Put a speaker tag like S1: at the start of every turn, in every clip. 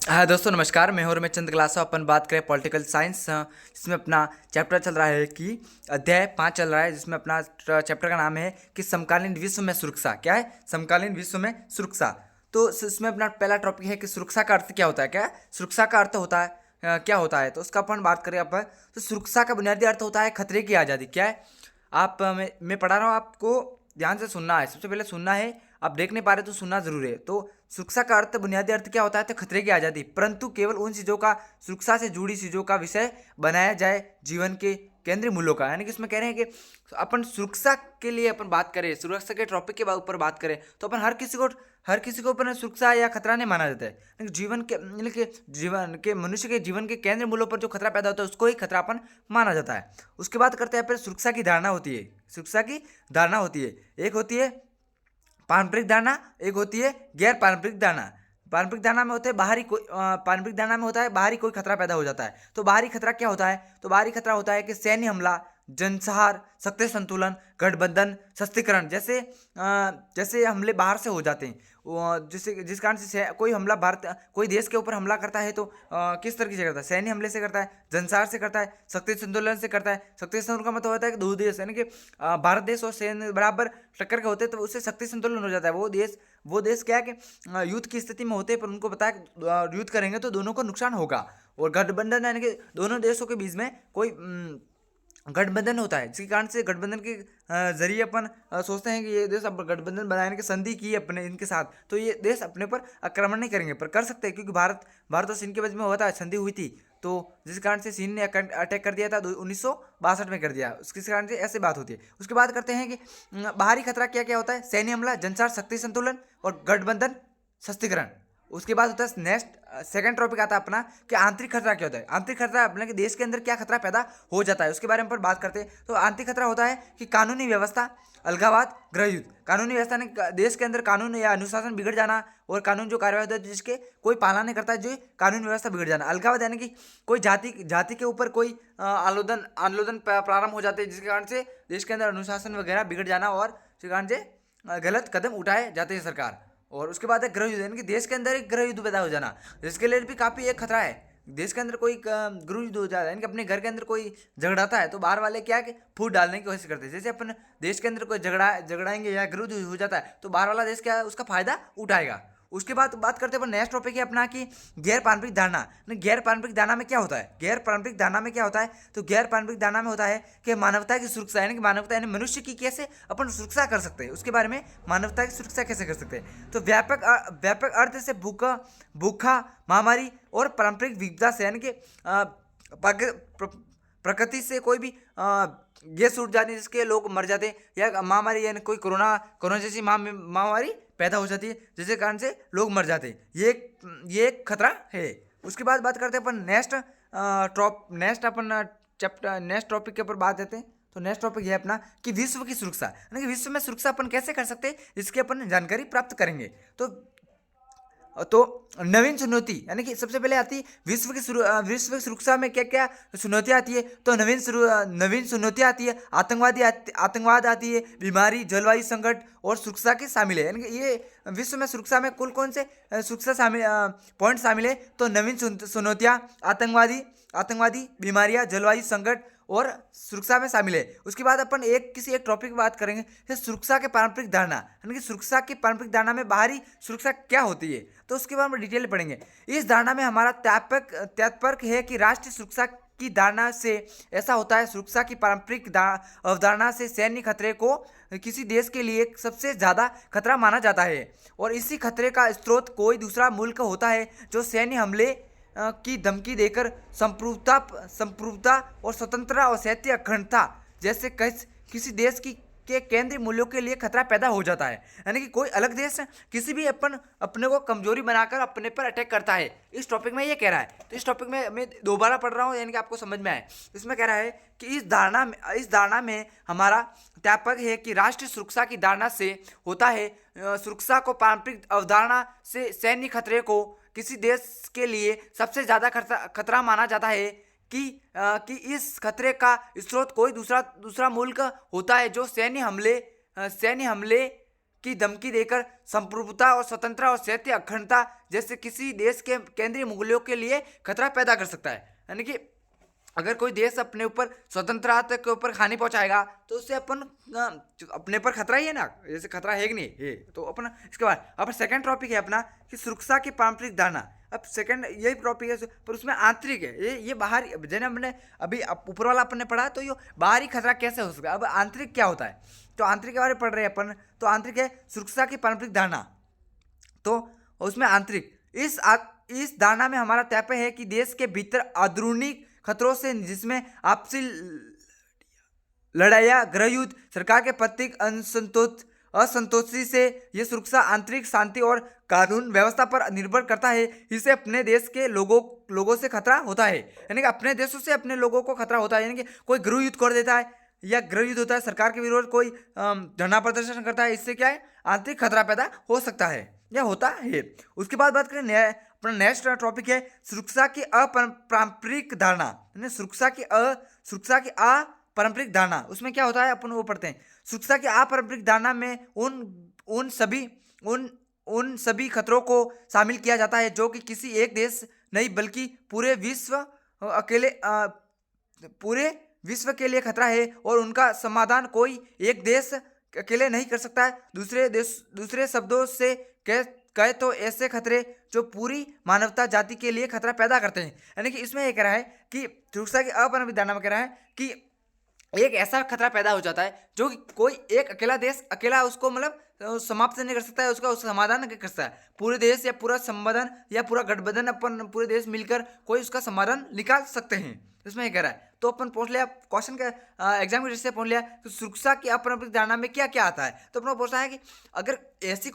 S1: हाँ दोस्तों नमस्कार, मैं हूं रमेश चंद्र क्लास। अपन बात करें पॉलिटिकल साइंस, जिसमें अपना चैप्टर चल रहा है कि अध्याय 5 चल रहा है, जिसमें अपना चैप्टर का नाम है कि समकालीन विश्व में सुरक्षा। क्या है? समकालीन विश्व में सुरक्षा। तो इसमें अपना पहला टॉपिक है कि सुरक्षा का अर्थ क्या होता है। क्या है? सुरक्षा का अर्थ होता है क्या होता है, तो उसका अपन बात करें अपन। तो सुरक्षा का बुनियादी अर्थ होता है खतरे की आज़ादी। क्या है? मैं पढ़ा रहा हूँ, आपको ध्यान से सुनना है। सबसे पहले सुनना है, आप देख नहीं पा रहे तो सुनना जरूरी है। तो सुरक्षा का अर्थ, बुनियादी अर्थ क्या होता है? तो खतरे की आज़ादी, परंतु केवल उन चीज़ों का, सुरक्षा से जुड़ी चीज़ों का विषय बनाया जाए जीवन के केंद्रीय मूल्यों का। यानी कि इसमें कह रहे हैं कि अपन सुरक्षा के लिए अपन बात करें, सुरक्षा के टॉपिक के ऊपर बात करें, तो अपन हर किसी को अपन सुरक्षा या खतरा नहीं माना जाता है। यानी जीवन के, यानी कि जीवन के, मनुष्य के जीवन के केंद्रीय मूल्यों पर जो खतरा पैदा होता है उसको ही खतरा अपन माना जाता है। उसके बाद करते हैं फिर सुरक्षा की धारणा होती है। सुरक्षा की धारणा होती है, एक होती है पारंपरिक धारणा, एक होती है गैर पारंपरिक धारणा। पारंपरिक धारणा में होता है पारंपरिक धारणा में होता है बाहरी कोई खतरा पैदा हो जाता है। तो बाहरी खतरा क्या होता है? तो बाहरी खतरा होता है कि सैन्य हमला, जनसंहार, शक्ति संतुलन, गठबंधन, सस्तीकरण जैसे हमले बाहर से हो जाते हैं। जिससे जिस कारण से कोई हमला, भारत कोई देश के ऊपर हमला करता है तो किस तरीके से करता है? सैन्य हमले से करता है, जनसंहार से करता है, शक्ति संतुलन से करता है। शक्ति संतुलन का मतलब होता है कि दो देश, यानी कि भारत देश और सैन्य बराबर टक्कर के होते हैं, तो उससे शक्ति संतुलन हो जाता है। वो देश क्या है कि युद्ध की स्थिति में होते हैं, पर उनको पता है कि युद्ध करेंगे तो दोनों को नुकसान होगा। और गठबंधन, यानी कि दोनों देशों के बीच में कोई गठबंधन होता है, जिसके कारण से गठबंधन के जरिए अपन सोचते हैं कि ये देश अब गठबंधन बनाने की संधि की है अपने इनके साथ, तो ये देश अपने पर आक्रमण नहीं करेंगे, पर कर सकते हैं, क्योंकि भारत और चीन के बीच में हुआ था, संधि हुई थी। तो जिस कारण से चीन ने अटैक कर दिया था 1962 में कर दिया, उसके कारण से ऐसे बात होती है। उसके बाद करते हैं कि बाहरी खतरा क्या क्या होता है? सैन्य हमला, जनसार, शक्ति संतुलन और गठबंधन, सस्तीकरण। उसके बाद होता है नेक्स्ट, सेकंड टॉपिक आता है अपना कि आंतरिक खतरा क्या होता है। आंतरिक खतरा अपने के देश के अंदर क्या खतरा पैदा हो जाता है, उसके बारे में पर बात करते हैं। तो आंतरिक खतरा होता है कि कानूनी व्यवस्था, अलगाववाद, गृह युद्ध। कानूनी व्यवस्था ने देश के अंदर कानून या अनुशासन बिगड़ जाना, और कानून जो कार्यवाही होता है जिसके कोई पालना नहीं करता है, जो कानून व्यवस्था बिगड़ जाना। अलगाववाद यानी कि कोई जाति के ऊपर कोई आंदोलन प्रारंभ हो जाते हैं, जिसके कारण से देश के अंदर अनुशासन वगैरह बिगड़ जाना, और जिसके कारण से गलत कदम उठाए जाते हैं सरकार। और उसके बाद है गृह युद्ध, यानी कि देश के अंदर एक गृह युद्ध पैदा हो जाना, जिसके लिए भी काफ़ी एक खतरा है। देश के अंदर कोई गृह युद्ध हो जाता है, यानी कि अपने घर के अंदर कोई झगड़ाता है, तो बाहर वाले क्या है कि फूट डालने की कोशिश करते हैं। जैसे अपन देश के अंदर कोई झगड़ाएंगे या गृह युद्ध हो जाता है, तो बाहर वाला देश क्या है, उसका फायदा उठाएगा। उसके बाद बात करते हैं अपन, नेक्स्ट टॉपिक है अपना कि गैर पारंपरिक धारणा। गैर पारंपरिक धारणा में क्या होता है? गैर पारंपरिक धारणा में क्या होता है? तो गैर पारंपरिक धारणा में होता है कि मानवता की सुरक्षा, यानी कि मानवता यानी मनुष्य की कैसे अपन सुरक्षा कर सकते हैं, उसके बारे में, मानवता की सुरक्षा कैसे कर सकते हैं। तो व्यापक अर्थ से भूखा, महामारी और पारंपरिक विविधता से, यानी कि प्रकृति से कोई भी गैस उठ जाती है जिसके लोग मर जाते हैं, या महामारी यानी कोई कोरोना जैसी महामारी पैदा हो जाती है जिसके कारण से लोग मर जाते हैं। ये एक खतरा है। उसके बाद बात करते हैं अपन नेक्स्ट टॉपिक के ऊपर बात देते हैं। तो नेक्स्ट टॉपिक है अपना कि विश्व की सुरक्षा, यानी कि विश्व में सुरक्षा अपन कैसे कर सकते हैं, इसकी अपन जानकारी प्राप्त करेंगे। तो नवीन चुनौती, यानी कि सबसे पहले आती है विश्व की सुरक्षा में क्या क्या चुनौतियाँ आती है। तो नवीन चुनौतियाँ आती है, आतंकवाद आती है, बीमारी, जलवायु संकट और सुरक्षा की शामिल है। यानी कि ये विश्व में सुरक्षा में कुल कौन से सुरक्षा शामिल पॉइंट शामिल है? तो नवीन चुनौतियाँ, आतंकवादी, बीमारियाँ, जलवायु संकट और सुरक्षा में शामिल है। उसके बाद अपन किसी एक टॉपिक की बात करेंगे, जैसे सुरक्षा के पारंपरिक धारणा, यानी कि सुरक्षा की पारंपरिक धारणा में बाहरी सुरक्षा क्या होती है, तो उसके बारे में डिटेल पढ़ेंगे। इस धारणा में हमारा तात्पर्य है कि राष्ट्रीय सुरक्षा की धारणा से ऐसा होता है, सुरक्षा की पारंपरिक अवधारणा से सैन्य खतरे को किसी देश के लिए सबसे ज़्यादा खतरा माना जाता है, और इसी खतरे का स्रोत कोई दूसरा मुल्क होता है जो सैन्य हमले की धमकी देकर संप्रभुता और स्वतंत्रता और क्षेत्रीय अखंडता जैसे किसी देश के केंद्रीय मूल्यों के लिए खतरा पैदा हो जाता है। यानी कि कोई अलग देश किसी भी अपने को कमजोरी बनाकर अपने पर अटैक करता है। इस टॉपिक में ये कह रहा है, तो इस टॉपिक में मैं दोबारा पढ़ रहा हूँ, यानी कि आपको समझ में आए। इसमें कह रहा है कि इस धारणा में हमारा तात्पर्य है कि राष्ट्रीय सुरक्षा की धारणा से होता है, सुरक्षा को पारंपरिक अवधारणा से सैन्य खतरे को किसी देश के लिए सबसे ज़्यादा खतरा माना जाता है, कि इस खतरे का स्रोत कोई दूसरा मुल्क होता है जो सैन्य हमले की धमकी देकर संप्रभुता और स्वतंत्रता और क्षेत्रीय अखंडता जैसे किसी देश के केंद्रीय मूल्यों के लिए खतरा पैदा कर सकता है। यानी कि अगर कोई देश अपने ऊपर स्वतंत्रता के ऊपर हानि पहुंचाएगा तो उससे अपन अपने पर खतरा ही है ना, जैसे खतरा है कि नहीं है। तो अपना इसके बाद अब सेकंड टॉपिक है अपना कि सुरक्षा की पारंपरिक धारणा। अब सेकंड यही टॉपिक है पर उसमें आंतरिक है, ये बाहरी, जैसे हमने अभी ऊपर वाला अपन ने पढ़ा तो ये बाहरी खतरा कैसे हो सकता है। अब आंतरिक क्या होता है, तो आंतरिक के बारे में पढ़ रहे हैं अपन। तो आंतरिक है सुरक्षा की पारंपरिक धारणा। तो उसमें आंतरिक इस धारणा में हमारा तात्पर्य है कि देश के भीतर आधुनिक खतरों से, जिसमें आपसी लड़ाइयाँ, गृह युद्ध, सरकार के प्रतीक असंतोषी से यह सुरक्षा आंतरिक शांति और कानून व्यवस्था पर निर्भर करता है। इसे अपने देश के लोगों से खतरा होता है, यानी कि अपने देशों से अपने लोगों को खतरा होता है। यानी कि कोई गृह युद्ध कर देता है या गृह युद्ध होता है, सरकार के विरोध कोई धरना प्रदर्शन करता है, इससे क्या है आंतरिक खतरा पैदा हो सकता है या होता है। उसके बाद बात करें अपना नेक्स्ट टॉपिक है सुरक्षा की अपारंपरिक धारणा। सुरक्षा की अपारंपरिक धारणा, उसमें क्या होता है अपन वो पढ़ते हैं। सुरक्षा की अपारंपरिक धारणा में उन सभी खतरों को शामिल किया जाता है जो कि किसी एक देश नहीं बल्कि पूरे विश्व के लिए खतरा है और उनका समाधान कोई एक देश अकेले नहीं कर सकता है। दूसरे शब्दों से कहे तो ऐसे खतरे जो पूरी मानवता जाति के लिए खतरा पैदा करते हैं। यानी कि इसमें ये कह रहा है कि सुरक्षा की अपारंपरिक धारणा में कह रहा है कि एक ऐसा खतरा पैदा हो जाता है जो कि कोई एक अकेला देश अकेला उसको मतलब समाप्त नहीं कर सकता है, उसका समाधान नहीं कर सकता है। पूरे देश या पूरा संबंधन या पूरा गठबंधन अपन पूरे देश मिलकर कोई उसका समाधान निकाल सकते हैं, इसमें ये कह रहा है। तो अपन पूछ लिया क्वेश्चन का एग्जाम की दृष्टि से पूछ लिया कि सुरक्षा की अपारंपरिक धारणा में क्या क्या आता है। तो अपना पूछना है कि अगर ऐसी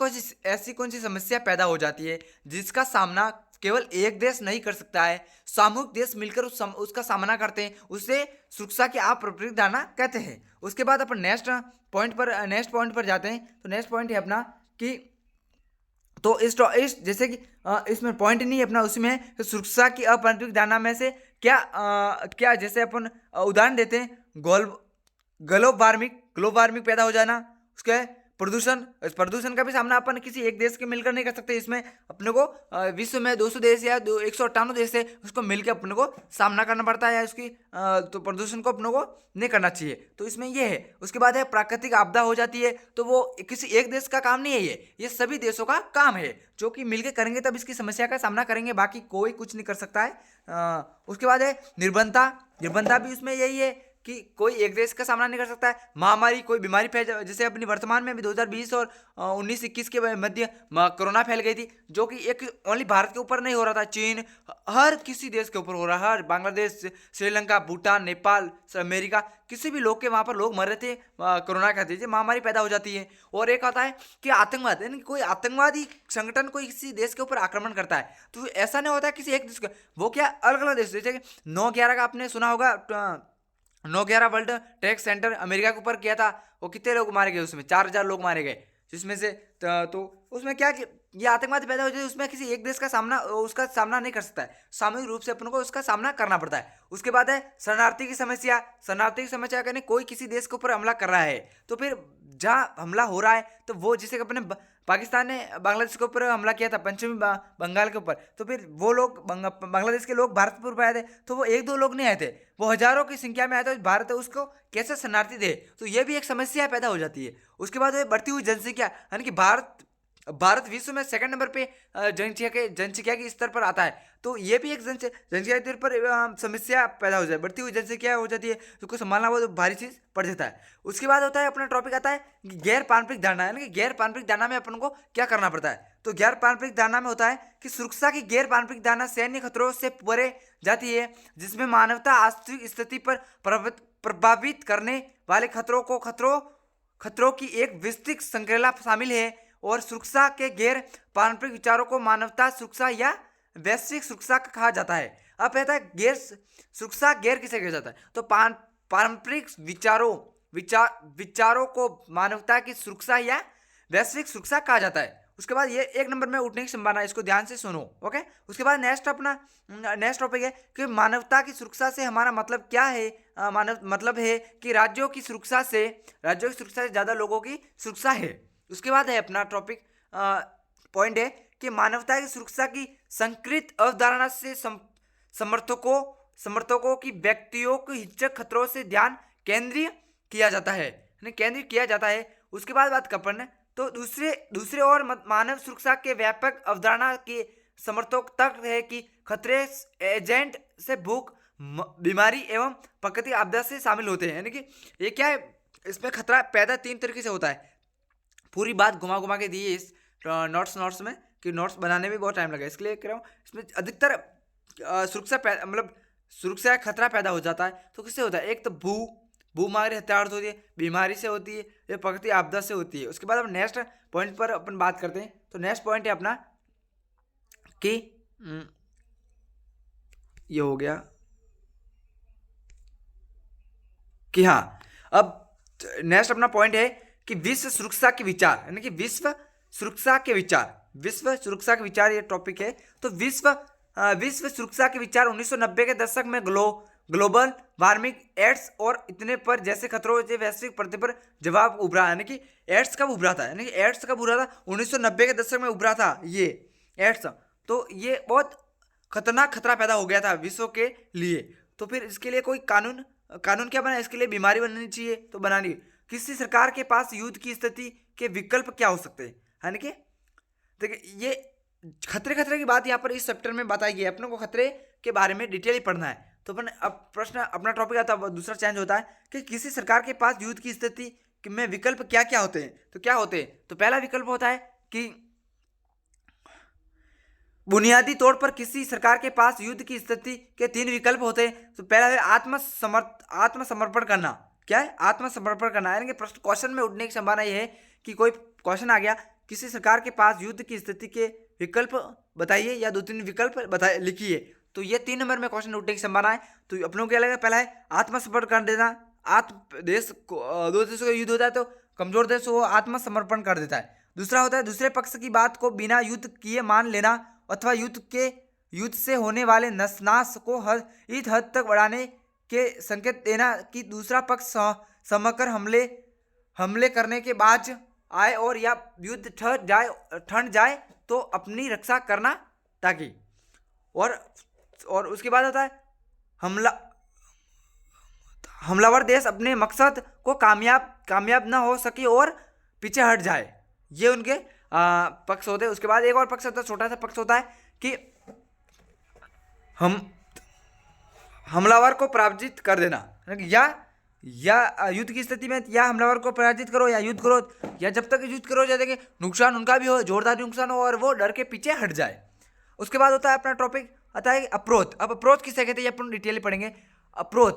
S1: कौन सी समस्या पैदा हो जाती है जिसका सामना केवल एक देश नहीं कर सकता है, सामूहिक देश मिलकर उसका सामना करते हैं, उसे सुरक्षा की अपारंपरिक धारणा कहते हैं। उसके बाद अपन नेक्स्ट पॉइंट पर जाते हैं। तो नेक्स्ट पॉइंट है अपना कि तो इस जैसे कि इसमें पॉइंट नहीं है अपना, उसमें तो सुरक्षा की अपारंपरिक धारणा में से क्या जैसे अपन उदाहरण देते हैं ग्लोबल वार्मिंग पैदा हो जाना, उसके इस प्रदूषण का भी सामना अपन किसी एक देश के मिलकर नहीं कर सकते। इसमें अपने को विश्व में 200 देश या 198 देश है उसको मिलकर अपने को सामना करना पड़ता है, या उसकी तो प्रदूषण को अपने को नहीं करना चाहिए। तो इसमें ये है। उसके बाद है प्राकृतिक आपदा हो जाती है, तो वो किसी एक देश का काम नहीं है, ये सभी देशों का काम है जो कि मिलकर करेंगे तब इसकी समस्या का सामना करेंगे, बाकी कोई कुछ नहीं कर सकता है। उसके बाद है निर्बंधता भी उसमें यही है कि कोई एक देश का सामना नहीं कर सकता है। महामारी कोई बीमारी फैल जाए, जैसे अपनी वर्तमान में भी 2020 और 19-21 के मध्य कोरोना फैल गई थी, जो कि एक ओनली भारत के ऊपर नहीं हो रहा था, चीन हर किसी देश के ऊपर हो रहा है। हर बांग्लादेश, श्रीलंका, भूटान, नेपाल, अमेरिका, किसी भी लोग के वहाँ पर लोग मर रहे थे कोरोना का, जैसे महामारी पैदा हो जाती है। और एक आता है कि आतंकवाद, यानी कोई आतंकवादी संगठन कोई किसी देश के ऊपर आक्रमण करता है, तो ऐसा नहीं होता है किसी एक देश का, वो क्या अलग अलग देश, जैसे 9/11 का आपने सुना होगा, 9/11 वर्ल्ड ट्रेड सेंटर अमेरिका के ऊपर किया था, वो कितने लोग मारे गए, उसमें 4000 लोग मारे गए, जिसमें से तो उसमें क्या कि ये आतंकवाद पैदा हो जाए, उसमें किसी एक देश का उसका सामना नहीं कर सकता है, सामूहिक रूप से अपन को उसका सामना करना पड़ता है। उसके बाद है शरणार्थी की समस्या कहने कोई किसी देश के ऊपर हमला कर रहा है, तो फिर जहाँ हमला हो रहा है तो वो जैसे कि अपने पाकिस्तान ने बांग्लादेश के ऊपर हमला किया था, पश्चिमी बंगाल के ऊपर, तो फिर वो लोग बांग्लादेश के लोग भारत पर आए थे, तो वो 1-2 लोग नहीं आए थे, वो हजारों की संख्या में आए थे, भारत उसको कैसे शरणार्थी दे, तो ये भी एक समस्या पैदा हो जाती है। उसके बाद बढ़ती हुई जनसंख्या, यानी कि भारत विश्व में 2nd नंबर पे जनसंख्या के स्तर पर आता है, तो ये भी एक जनसंख्या स्तर पर समस्या पैदा हो जाए, बढ़ती हुई जनसंख्या हो जाती है, उसको संभालना वो भारी चीज पड़ जाता है। उसके बाद होता है अपना टॉपिक आता है गैर पारंपरिक धारणा, यानी कि गैर पारंपरिक धारणा में अपन को क्या करना पड़ता है। तो गैर पारंपरिक धारणा में होता है कि सुरक्षा की गैर पारंपरिक धारणा सैन्य खतरों से परे जाती है, जिसमें मानवता वास्तविक स्थिति पर प्रभावित करने वाले खतरों की एक विस्तृत श्रृंखला शामिल है, और सुरक्षा के गैर पारंपरिक विचारों को मानवता सुरक्षा या वैश्विक सुरक्षा कहा जाता है। अब कहता है सुरक्षा गैर किसे कहा जाता है, तो पारंपरिक विचारों को मानवता की सुरक्षा या वैश्विक सुरक्षा कहा जाता है। उसके बाद ये 1 नंबर में उठने की संभावना, इसको ध्यान से सुनो, ओके। उसके बाद नेक्स्ट टॉपिक है कि मानवता की सुरक्षा से हमारा मतलब क्या है। मतलब है कि राज्यों की सुरक्षा से ज़्यादा लोगों की सुरक्षा है। उसके बाद है अपना टॉपिक पॉइंट है कि मानवता की सुरक्षा की संकृत अवधारणा से समर्थकों की व्यक्तियों के हिंसक खतरों से ध्यान केंद्रित किया जाता है, केंद्रित किया जाता है। उसके बाद बात करना तो दूसरे और मानव सुरक्षा के व्यापक अवधारणा के समर्थक तक है कि खतरे एजेंट से भूख, बीमारी एवं प्राकृतिक आपदा से शामिल होते हैं। यानी कि ये क्या है, इसमें खतरा पैदा 3 तरीके से होता है। पूरी बात घुमा के दी है इस नोट्स में कि नोट्स बनाने में बहुत टाइम लगा, इसके लिए कह रहा हूँ। इसमें अधिकतर सुरक्षा खतरा पैदा हो जाता है तो किससे होता है? एक तो भूमारी हत्यार होती है, बीमारी से होती है, या प्राकृतिक आपदा से होती है। उसके बाद अब नेक्स्ट पॉइंट पर अपन बात करते हैं। तो नेक्स्ट पॉइंट है अपना कि ये हो गया कि हाँ, अब नेक्स्ट अपना पॉइंट है कि विश्व सुरक्षा के विचार, यानी कि विश्व सुरक्षा के विचार ये टॉपिक है। तो विश्व सुरक्षा के विचार 1990 के दशक में ग्लोबल वार्मिंग, एड्स और इतने पर जैसे खतरों से वैश्विक प्रति पर जवाब उभरा। यानी कि एड्स कब उभरा था? 1990 के दशक में उभरा था ये एड्स। तो ये बहुत खतरनाक खतरा पैदा हो गया था विश्व के लिए। तो फिर इसके लिए कोई कानून क्या बना? इसके लिए बीमारी बननी चाहिए, तो बनानी। किसी सरकार के पास युद्ध की स्थिति के विकल्प क्या हो सकते हैं? यानी कि देखिए, ये खतरे की बात यहाँ पर इस चैप्टर में बताई गई है। अपनों को खतरे के बारे में डिटेल ही पढ़ना है। तो अपन अब प्रश्न अपना टॉपिक आता है, दूसरा चेंज होता है कि किसी सरकार के पास युद्ध की स्थिति में विकल्प क्या क्या होते हैं? तो क्या होते हैं? तो पहला विकल्प होता है कि बुनियादी तौर पर किसी सरकार के पास युद्ध की स्थिति के 3 विकल्प होते हैं। तो पहला है आत्मसमर्पण करना। क्या है? आत्मसमर्पण करना। यानी कि प्रश्न क्वेश्चन में उठने की संभावना यह है कि कोई क्वेश्चन आ गया, किसी सरकार के पास युद्ध की स्थिति के विकल्प बताइए या 2-3 विकल्प लिखिए। तो ये 3 नंबर में क्वेश्चन उठने की संभावना है। तो अपनों को क्या लगेगा? पहला है आत्मसमर्पण कर देना। दो देशों का युद्ध होता है तो कमजोर देश वो आत्मसमर्पण कर देता है। दूसरा होता है दूसरे पक्ष की बात को बिना युद्ध किए मान लेना, अथवा युद्ध से होने वाले नाश को इस हद तक बढ़ाने के संकेत देना कि दूसरा पक्ष समकर हमले करने के बाद आए और या युद्ध ठंड जाए तो अपनी रक्षा करना ताकि। और उसके बाद होता है हमलावर देश अपने मकसद को कामयाब ना हो सके और पीछे हट जाए। ये उनके पक्ष होते हैं। उसके बाद एक और पक्ष होता है, छोटा सा पक्ष होता है कि हमलावर को पराजित कर देना, या युद्ध की स्थिति में या हमलावर को पराजित करो या युद्ध करो, या जब तक युद्ध करो जैसे कि नुकसान उनका भी हो, जोरदार नुकसान हो और वो डर के पीछे हट जाए। उसके बाद होता है अपना टॉपिक आता है अप्रोच। अब अप्रोच किसे कहते हैं ये अपन डिटेल पढ़ेंगे। अप्रोच,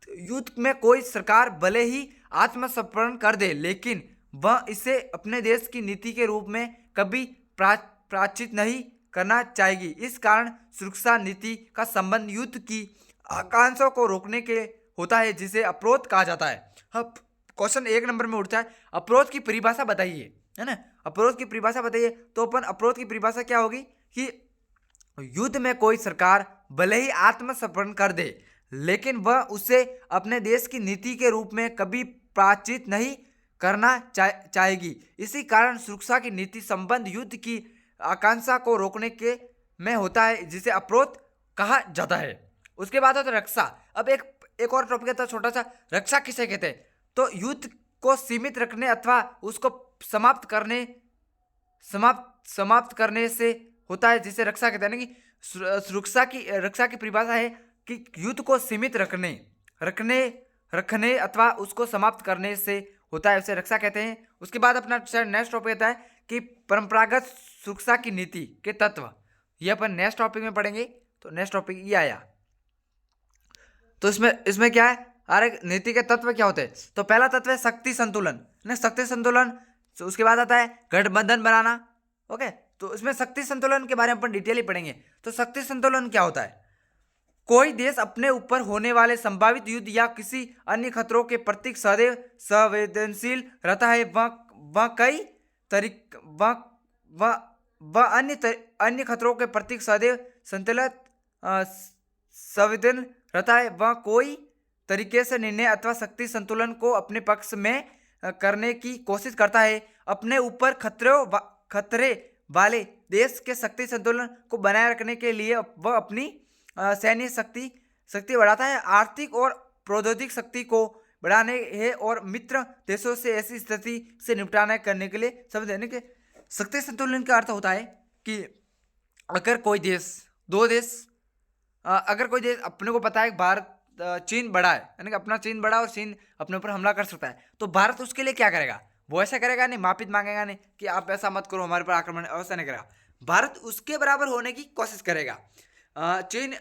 S1: युद्ध में कोई सरकार भले ही आत्मसमर्पण कर दे लेकिन वह इसे अपने देश की नीति के रूप में कभी प्राचित नहीं करना चाहेगी। इस कारण सुरक्षा नीति का संबंध युद्ध की आकांक्षाओं को रोकने के होता है, जिसे अप्रोच कहा जाता है। अब क्वेश्चन 1 नंबर में उठता है, अप्रोच की परिभाषा बताइए, है ना? अप्रोच की परिभाषा बताइए। तो अपन अप्रोच की परिभाषा क्या होगी कि युद्ध में कोई सरकार भले ही आत्मसमर्पण कर दे लेकिन वह उसे अपने देश की नीति के रूप में कभी प्राचित नहीं करना चाहेगी। इसी कारण सुरक्षा की नीति संबंध युद्ध की आकांक्षा को रोकने के में होता है, जिसे अप्रोच कहा जाता है। उसके बाद होता है रक्षा। अब एक और टॉपिक है छोटा सा, रक्षा किसे कहते हैं? तो युद्ध को सीमित रखने अथवा उसको समाप्त करने से होता है, जिसे रक्षा कहते हैं। कि रक्षा की परिभाषा है कि युद्ध को सीमित रखने अथवा उसको समाप्त करने से होता है, उसे रक्षा कहते हैं। उसके बाद अपना नेक्स्ट टॉपिक आता है कि परंपरागत सुरक्षा की नीति के तत्व। ये अपन नेक्स्ट टॉपिक में पढ़ेंगे। तो नेक्स्ट टॉपिक ये आया। तो इसमें क्या है? अरे नीति के तत्व क्या होते हैं? तो पहला तत्व है शक्ति संतुलन। तो उसके बाद आता है गठबंधन बनाना। ओके, तो इसमें शक्ति संतुलन के बारे में अपन डिटेल ही पढ़ेंगे। तो शक्ति संतुलन क्या होता है? कोई देश अपने ऊपर होने वाले संभावित युद्ध या किसी अन्य खतरों के प्रति सदैव संवेदनशील रहता है। अन्य खतरों के प्रति सदैव संवेदन रहता है। वह कोई तरीके से निर्णय अथवा शक्ति संतुलन को अपने पक्ष में करने की कोशिश करता है। अपने ऊपर खतरे वाले देश के शक्ति संतुलन को बनाए रखने के लिए वह अपनी सैन्य शक्ति बढ़ाता है, आर्थिक और प्रौद्योगिक शक्ति को बढ़ाने है और मित्र देशों से ऐसी स्थिति से निपटाना करने के लिए सब देने के शक्ति संतुलन का अर्थ होता है कि अगर कोई देश दो देश अगर कोई देश अपने को पता है कि भारत चीन बड़ा है, यानी कि अपना चीन बड़ा और चीन अपने ऊपर हमला कर सकता है, तो भारत उसके लिए क्या करेगा? वो ऐसा करेगा नहीं, माफी मांगेगा नहीं कि आप ऐसा मत करो, हमारे पर आक्रमण, ऐसा नहीं करेगा। भारत उसके बराबर होने की कोशिश करेगा। चीन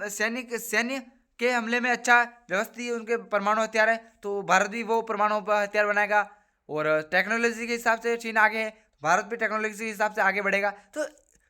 S1: सैन्य के हमले में अच्छा व्यवस्थित उनके परमाणु हथियार है, तो भारत भी वो परमाणु हथियार बनाएगा। और टेक्नोलॉजी के हिसाब से चीन आगे है, भारत भी टेक्नोलॉजी के हिसाब से आगे बढ़ेगा। तो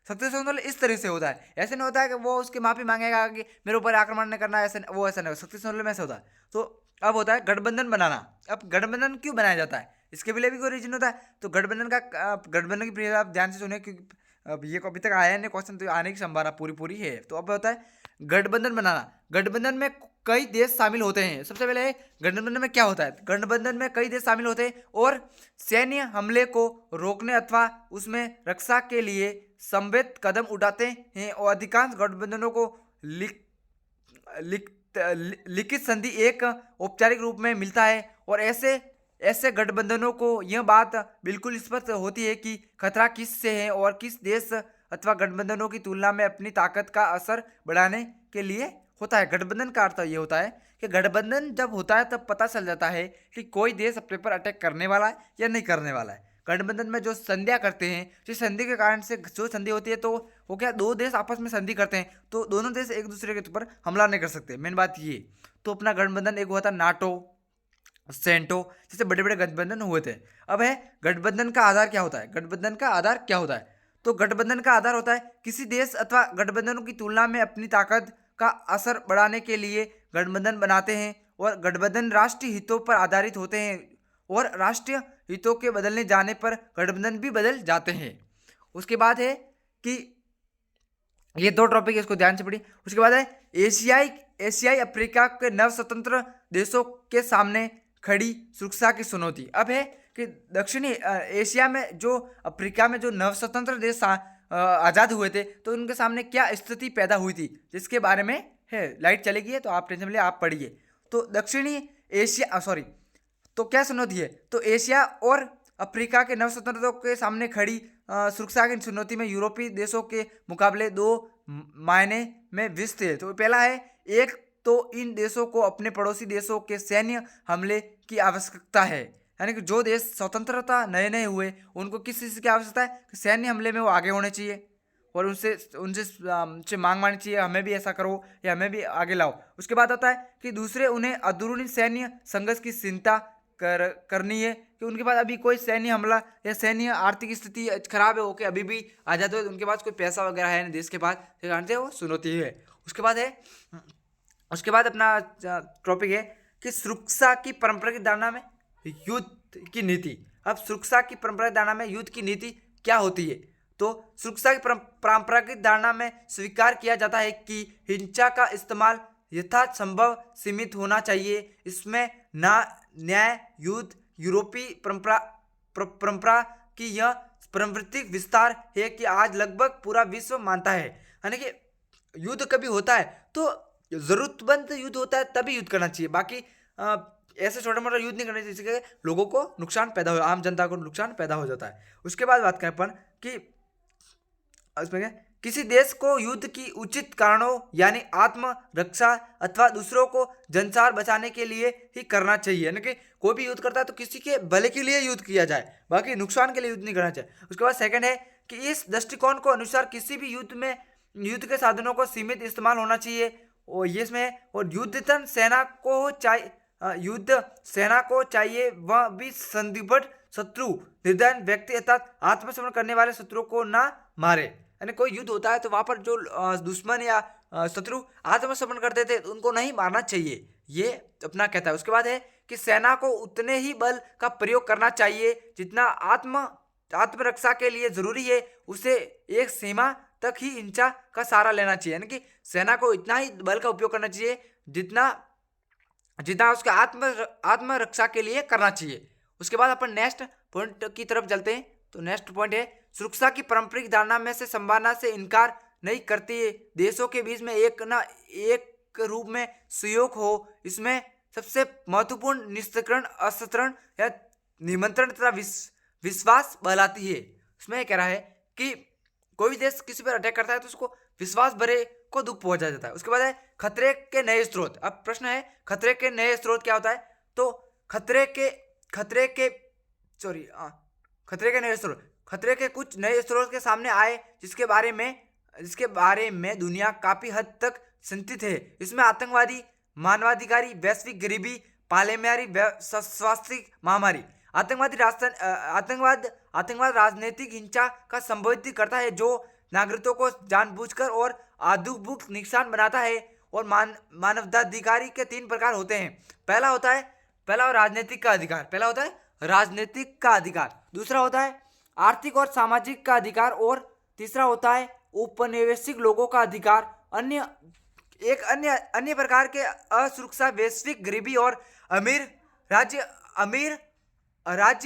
S1: शक्ति संतुलन इस तरह से होता है। ऐसे नहीं होता है कि वो उसकी माफी मांगेगा कि मेरे ऊपर आक्रमण नहीं करना, ऐसा वो ऐसा नहीं होगा। शक्ति संतुलन में ऐसा होता है। तो अब होता है गठबंधन बनाना। अब गठबंधन क्यों बनाया जाता है, इसके लिए भी कोई रीजन होता है। तो गठबंधन की प्रिय आप ध्यान से सुनिए, क्योंकि अब ये अभी तक आया नहीं क्वेश्चन, तो आने की संभावना पूरी है। तो अब होता है गठबंधन बनाना। गठबंधन में कई देश शामिल होते हैं। सबसे पहले गठबंधन में क्या होता है? गठबंधन में कई देश शामिल होते हैं और सैन्य हमले को रोकने अथवा उसमें रक्षा के लिए संवेद कदम उठाते हैं। और अधिकांश गठबंधनों को लिखित संधि एक औपचारिक रूप में मिलता है। और ऐसे गठबंधनों को यह बात बिल्कुल स्पष्ट होती है कि खतरा किस से है और किस देश अथवा गठबंधनों की तुलना में अपनी ताकत का असर बढ़ाने के लिए होता है। गठबंधन का अर्थ ये होता है कि गठबंधन जब होता है तब पता चल जाता है कि कोई देश अपने पर अटैक करने वाला है या नहीं करने वाला है। गठबंधन में जो संधियां करते हैं, जिस संधि के कारण से जो संधि होती है, तो वो क्या, दो देश आपस में संधि करते हैं, तो दोनों देश एक दूसरे के ऊपर हमला नहीं कर सकते। मेन बात ये। तो अपना गठबंधन एक हुआ था नाटो, सेंटो, जैसे बड़े बड़े गठबंधन हुए थे। अब है गठबंधन का आधार क्या होता है? गठबंधन का आधार क्या होता है? तो गठबंधन का आधार होता है किसी देश अथवा गठबंधनों की तुलना में अपनी ताकत का असर बढ़ाने के लिए गठबंधन बनाते हैं। और गठबंधन राष्ट्रीय हितों पर आधारित होते हैं और राष्ट्रीय हितों के बदलने जाने पर गठबंधन भी बदल जाते हैं। उसके बाद है कि ये दो टॉपिक है, इसको ध्यान से पढ़िए। उसके बाद है एशियाई अफ्रीका के नव स्वतंत्र देशों के सामने खड़ी सुरक्षा की चुनौती। अब है कि दक्षिणी एशिया में जो अफ्रीका में जो नव स्वतंत्र देश आज़ाद हुए थे, तो उनके सामने क्या स्थिति पैदा हुई थी, जिसके बारे में है। लाइट चलेगी है तो आप टेंशन लिए, आप पढ़िए। तो दक्षिणी एशिया तो क्या चुनौती है? तो एशिया और अफ्रीका के नव स्वतंत्रता के सामने खड़ी सुरक्षा की चुनौती में यूरोपीय देशों के मुकाबले दो मायने में व्यस्त है। तो पहला है, एक तो इन देशों को अपने पड़ोसी देशों के सैन्य हमले की आवश्यकता है। यानी कि जो देश स्वतंत्रता नए नए हुए, उनको किस चीज़ की आवश्यकता है? कि सैन्य हमले में वो आगे होने चाहिए और उनसे मांग मारनी चाहिए, हमें भी ऐसा करो या हमें भी आगे लाओ। उसके बाद आता है कि दूसरे, उन्हें अंदरूनी सैन्य संघर्ष की चिंता करनी है कि उनके पास अभी कोई सैन्य हमला या सैन्य आर्थिक स्थिति खराब है, ओके, अभी भी आज़ाद हो, उनके पास कोई पैसा वगैरह है नहीं देश के पास, जानते हैं, वो चुनौती है। उसके बाद अपना टॉपिक है कि सुरक्षा की परंपरागत धारणा में युद्ध की नीति। अब सुरक्षा की परंपरागत धारणा में युद्ध की नीति क्या होती है? तो सुरक्षा की परंपरागत धारणा में स्वीकार किया जाता है कि हिंसा का इस्तेमाल यथासंभव सीमित होना चाहिए। इसमें ना न्याय युद्ध यूरोपीय परंपरा की यह प्राकृतिक विस्तार है कि आज लगभग पूरा विश्व मानता है। यानी कि युद्ध कभी होता है तो जरूरतमंद युद्ध होता है तभी युद्ध करना चाहिए, बाकी ऐसे छोटा मोटा युद्ध नहीं करना चाहिए जिससे लोगों को नुकसान पैदा हो, आम जनता को नुकसान पैदा हो जाता है। उसके बाद बात करें अपन कि इसमें क्या, किसी देश को युद्ध की उचित कारणों यानी आत्म रक्षा अथवा दूसरों को जनसार बचाने के लिए ही करना चाहिए। यानी कि कोई भी युद्ध करता है तो किसी के भले के लिए युद्ध किया जाए, बाकी नुकसान के लिए युद्ध नहीं करना चाहिए। उसके बाद सेकंड है कि इस दृष्टिकोण को अनुसार किसी भी युद्ध में युद्ध के साधनों को सीमित इस्तेमाल होना चाहिए। और ये इसमें, और युद्ध सेना को चाहिए वह भी संदिग्ध शत्रु निर्दयी व्यक्ति अर्थात आत्मसमर्पण करने वाले शत्रु को ना मारे। यानी कोई युद्ध होता है तो वहां पर जो दुश्मन या शत्रु आत्मसमर्पण करते थे तो उनको नहीं मारना चाहिए, ये अपना कहता है। उसके बाद है कि सेना को उतने ही बल का प्रयोग करना चाहिए जितना आत्मरक्षा के लिए जरूरी है, उसे एक सीमा तक ही हिंसा का सहारा लेना चाहिए। यानी कि सेना को इतना ही बल का उपयोग करना चाहिए जितना जितना उसके आत्मरक्षा के लिए करना चाहिए। उसके बाद अपन नेक्स्ट पॉइंट की तरफ चलते हैं। तो नेक्स्ट पॉइंट है सुरक्षा की पारंपरिक धारणा में से संभावना से इनकार नहीं करती है। देशों के बीच में एक रूप में सहयोग हो, इसमें सबसे महत्वपूर्ण निस्तरण, अस्त्रण या निमंत्रण तथा विश्वास बढ़ाती है। उसमें कह रहा है कि कोई भी देश किसी पर अटैक करता है तो उसको विश्वास भरे को दुख पहुंचा जाता है। उसके बाद है खतरे के नए स्रोत। अब प्रश्न है खतरे के नए स्रोत क्या होता है? तो खतरे के कुछ नए स्रोत के सामने आए जिसके बारे में दुनिया काफी हद तक चिंतित है। इसमें आतंकवादी, मानवाधिकारी, वैश्विक गरीबी, पालेमारी, स्वास्थ्य महामारी। आतंकवाद राजनीतिक हिंसा का संबोधित करता है जो नागरिकों को जानबूझकर और आदुभुक निशान बनाता है। और मानवाधिकारी के 3 प्रकार होते हैं। पहला होता है राजनीतिक का अधिकार, दूसरा होता है आर्थिक और सामाजिक का अधिकार, और तीसरा होता है औपनिवेशिक लोगों का अधिकार। अन्य प्रकार के असुरक्षा, वैश्विक गरीबी और राज्य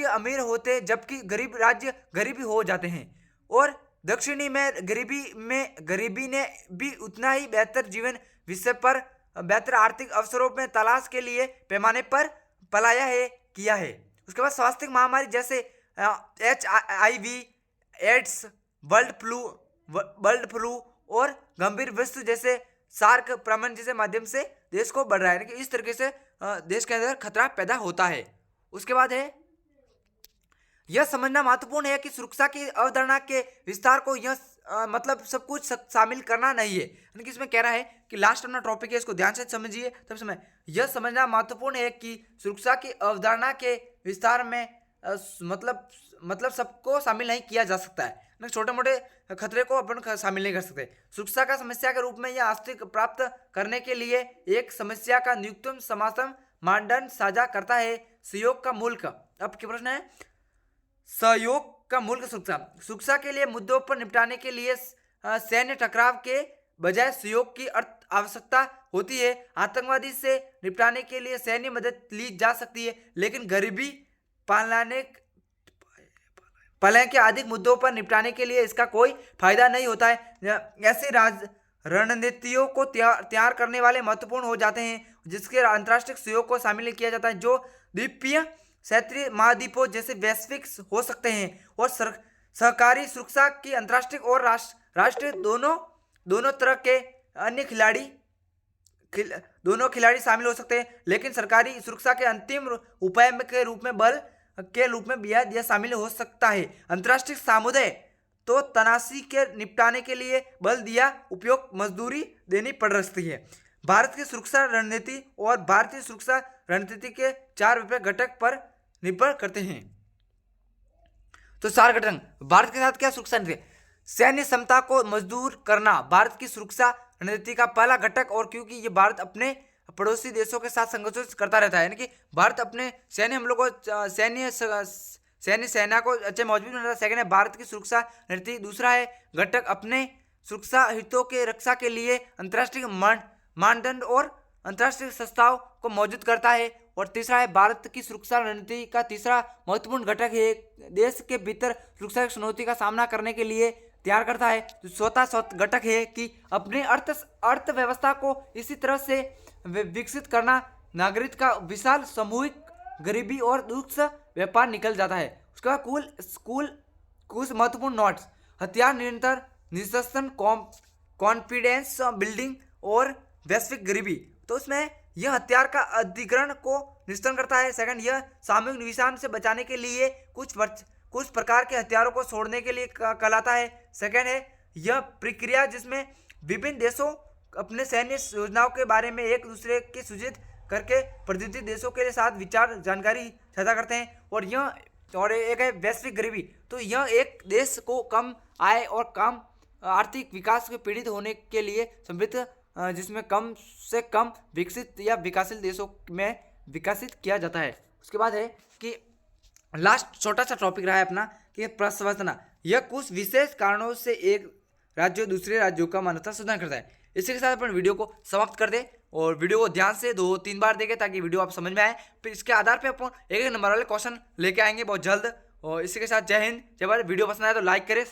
S1: अमीर होते जबकि गरीब राज्य गरीबी हो जाते हैं। और दक्षिणी में गरीबी ने भी उतना ही बेहतर जीवन विषय पर बेहतर आर्थिक अवसरों में तलाश के लिए पैमाने पर किया है। उसके बाद स्वास्थ्य महामारी जैसे HIV, एड्स, बर्ड फ्लू और गंभीर विश्व जैसे सार्क प्रमाण जैसे माध्यम से देश को बढ़ रहा है कि इस तरीके से देश के अंदर खतरा पैदा होता है। उसके बाद है यह समझना महत्वपूर्ण है कि सुरक्षा की अवधारणा के विस्तार को मतलब सब कुछ शामिल करना नहीं है। यानी कि इसमें कह रहा है कि लास्ट अपना टॉपिक है, इसको ध्यान से समझिए। तब समय यह समझना महत्वपूर्ण है कि सुरक्षा की अवधारणा के विस्तार में मतलब सबको शामिल नहीं किया जा सकता है। छोटे मोटे खतरे को अपन शामिल नहीं कर सकते। सुरक्षा का समस्या के रूप में यह अस्तित्व प्राप्त करने के लिए एक समस्या का न्यूनतम समाधान मानदंड साझा करता है। सहयोग का मूल्य। अब क्या प्रश्न है? सहयोग का मूल्य सुरक्षा के लिए मुद्दों पर निपटाने के लिए सैन्य टकराव के बजाय सहयोग की आवश्यकता होती है। आतंकवादी से निपटाने के लिए सैन्य मदद ली जा सकती है, लेकिन गरीबी, पलायन के अधिक मुद्दों पर निपटाने के लिए इसका कोई फायदा नहीं होता है। ऐसे रणनीतियों को तैयार करने वाले महत्वपूर्ण हो जाते हैं जिसके अंतर्राष्ट्रीय सहयोग को शामिल किया जाता है, जो द्वीपीय, क्षेत्रीय, महाद्वीपों जैसे वैश्विक हो सकते हैं। और सहकारी सुरक्षा की अंतर्राष्ट्रीय और राष्ट्रीय दोनों तरह के अन्य खिलाड़ी शामिल हो सकते हैं, लेकिन सरकारी सुरक्षा के अंतिम उपाय के रूप में भी यह शामिल हो सकता है। अंतर्राष्ट्रीय समुदाय तो तनाशी के निपटाने के लिए बल दिया उपयोग मजदूरी देनी पड़ सकती है। भारत की सुरक्षा रणनीति और भारतीय सुरक्षा रणनीति के 4 विभिन्न घटक पर निर्भर करते हैं। तो 4 घटक भारत के साथ क्या सुरक्षा नीति? सैन्य क्षमता को मजबूत करना भारत की सुरक्षा रणनीति का पहला घटक। और क्योंकि ये भारत अपने पड़ोसी देशों के साथ संघर्ष करता रहता है, यानी कि भारत अपने सैन्य हमलों को सेना को अच्छे मजबूत बनाता है। सेकंड है भारत की सुरक्षा रणनीति। दूसरा है घटक अपने सुरक्षा हितों के रक्षा के लिए अंतर्राष्ट्रीय मानदंड और अंतर्राष्ट्रीय संस्थाओं को मौजूद करता है। और तीसरा है भारत की सुरक्षा रणनीति का तीसरा महत्वपूर्ण घटक है देश के भीतर सुरक्षा चुनौती का सामना करने के लिए तैयार करता है। तो चौथा घटक है कि अपने अर्थव्यवस्था को इसी तरह से विकसित करना नागरिक का विशाल सामूहिक गरीबी और दुख से व्यापार निकल जाता है। उसके बाद कुछ महत्वपूर्ण नोट्स: हथियार निरंतर निष्कर्षण, कॉन्फिडेंस बिल्डिंग और वैश्विक गरीबी। तो उसमें यह हथियार का अधिग्रहण को निष्कर्षण करता है। सेकंड, यह सामूहिक निशान से बचाने के लिए कुछ प्रकार के हथियारों को छोड़ने के लिए कहलाता है। सेकंड है यह प्रक्रिया जिसमें विभिन्न देशों अपने सैन्य योजनाओं के बारे में एक दूसरे की सूचित करके प्रतिनिधि देशों के साथ विचार जानकारी साझा करते हैं। और एक है वैश्विक गरीबी। तो यह एक देश को कम आय और कम आर्थिक विकास के पीड़ित होने के लिए समृद्ध जिसमें कम से कम विकसित या विकासशील देशों में विकसित किया जाता है। उसके बाद है कि लास्ट छोटा सा टॉपिक रहा है अपना कि प्रस्तावना। यह कुछ विशेष कारणों से एक राज्य दूसरे राज्यों का मान्यता सुधार करता है। इसी के साथ अपन वीडियो को समाप्त कर दे। और वीडियो को ध्यान से 2-3 बार देखें ताकि वीडियो आप समझ में आए। फिर इसके आधार पे अपन एक नंबर वाले क्वेश्चन लेके आएंगे बहुत जल्द। और इसी के साथ जय हिंद जय भारत। वीडियो पसंद आए तो लाइक करें।